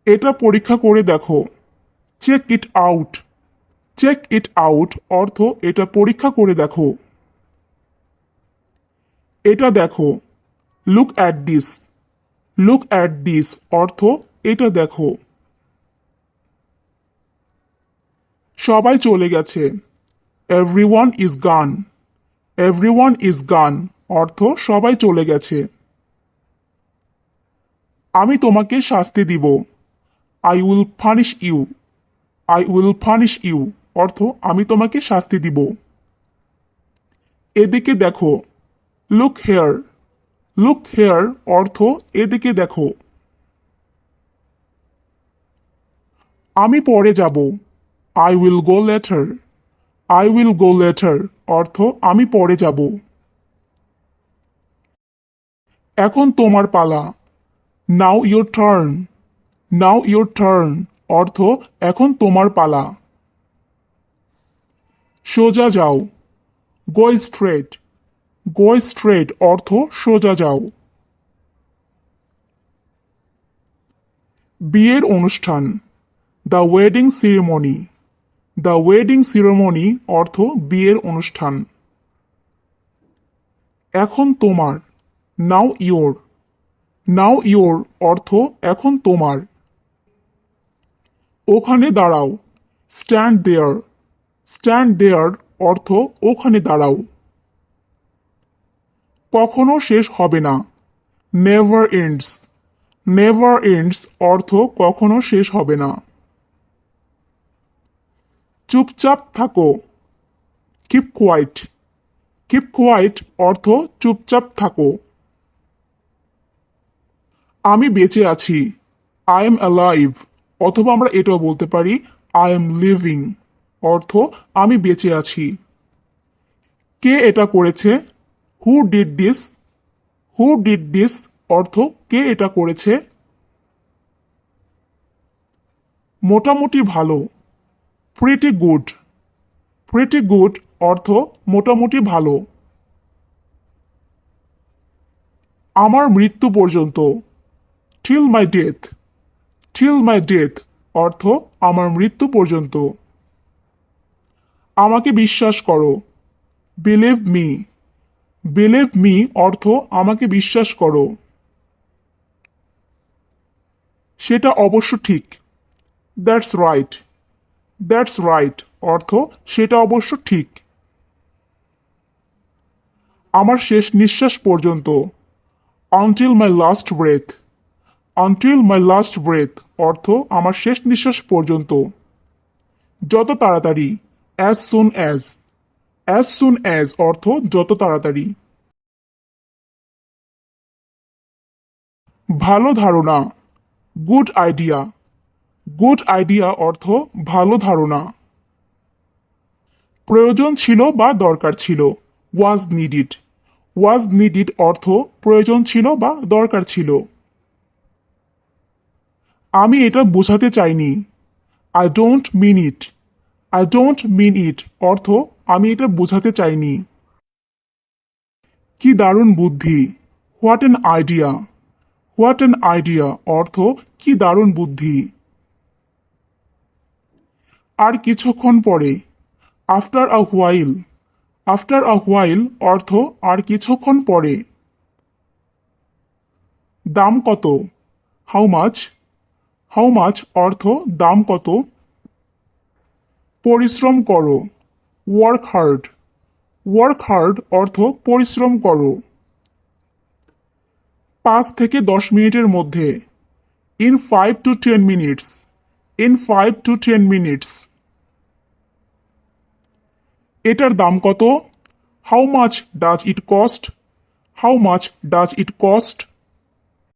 এটা পরীক্ষা করে দেখো। Check it out. Check it out অর্থ এটা পরীক্ষা করে দেখো। এটা দেখো। Look at this. Look at this অর্থ এটা দেখো। সবাই চলে গেছে। Everyone is gone. Everyone is gone অর্থ সবাই চলে গেছে। আমি তোমাকে শাস্তি দিব। I will punish you. I will punish you অর্থ আমি তোমাকে শাস্তি দিব। এদিকে দেখো। Look hair. লুক হেয়ার অর্থ এদিকে দেখো। আমি পরে যাব। I will go later. I will go later অর্থ আমি পরে যাব। এখন তোমার পালা। Now your turn. Now your turn অর্থ এখন তোমার পালা। সোজা যাও। Go straight. গো স্ট্রেট অর্থ সোজা যাও। বিয়ের অনুষ্ঠান। The wedding ceremony. The wedding ceremony অর্থ বিয়ের অনুষ্ঠান। এখন তোমার। নাও ইয়োর। নাও ইয়োর অর্থ এখন তোমার। ওখানে দাঁড়াও। Stand there. স্ট্যান্ড দেয়ার অর্থ ওখানে দাঁড়াও। কখনো শেষ হবে না। Never ends. নেভার এন্ডস অর্থ কখনো শেষ হবে না। চুপচাপ থাকো। Keep quiet. কিপ কোয়াইট অর্থ চুপচাপ থাকো। আমি বেঁচে আছি। আই এম অ্যালাইভ অথবা আমরা এটাও বলতে পারি আই এম লিভিং অর্থ আমি বেঁচে আছি। কে এটা করেছে? Who did this. Who did this অর্থ কে এটা করেছে। মোটামুটি ভালো। Pretty good. প্রিটি গুড অর্থ মোটামুটি ভালো। আমার মৃত্যু পর্যন্ত। Till my death. Till my death অর্থ আমার মৃত্যু পর্যন্ত। আমাকে বিশ্বাস করো। Believe me. বিলিভ মি অর্থ আমাকে বিশ্বাস করো। সেটা অবশ্য ঠিক। That's right. দ্যাটস রাইট অর্থ সেটা অবশ্য ঠিক। আমার শেষ নিঃশ্বাস পর্যন্ত। আনটিল মাই লাস্ট ব্রেথ। আনটিল মাই লাস্ট ব্রেথ অর্থ আমার শেষ নিঃশ্বাস পর্যন্ত। যত তাড়াতাড়ি। As soon as. As soon as অর্থ যত তাড়াতাড়ি। ভালো ধারণা। Good idea. গুড আইডিয়া অর্থ ভালো ধারণা। প্রয়োজন ছিল বা দরকার ছিল। ওয়াজ নিডিড। ওয়াজ নিডিড অর্থ প্রয়োজন ছিল বা দরকার ছিল। আমি এটা বোঝাতে চাইনি। I don't mean it. I don't mean it অর্থ আমি এটা বোঝাতে চাইনি। কি দারুণ বুদ্ধি। What an idea. What an idea অর্থ কি দারুণ বুদ্ধি। আর কিছুক্ষণ পরে। After a while. After a while অর্থ আর কিছুক্ষণ পরে। দাম কত? How much. হাউ মাচ অর্থ দাম কত। পরিশ্রম করো। Work hard. ওয়ার্ক হার্ড অর্থ পরিশ্রম করো। 5 থেকে 10 মিনিটের মধ্যে। In 5 to 10 minutes। In 5 to 10 minutes। এটার দাম কত? How much does it cost. How much does it cost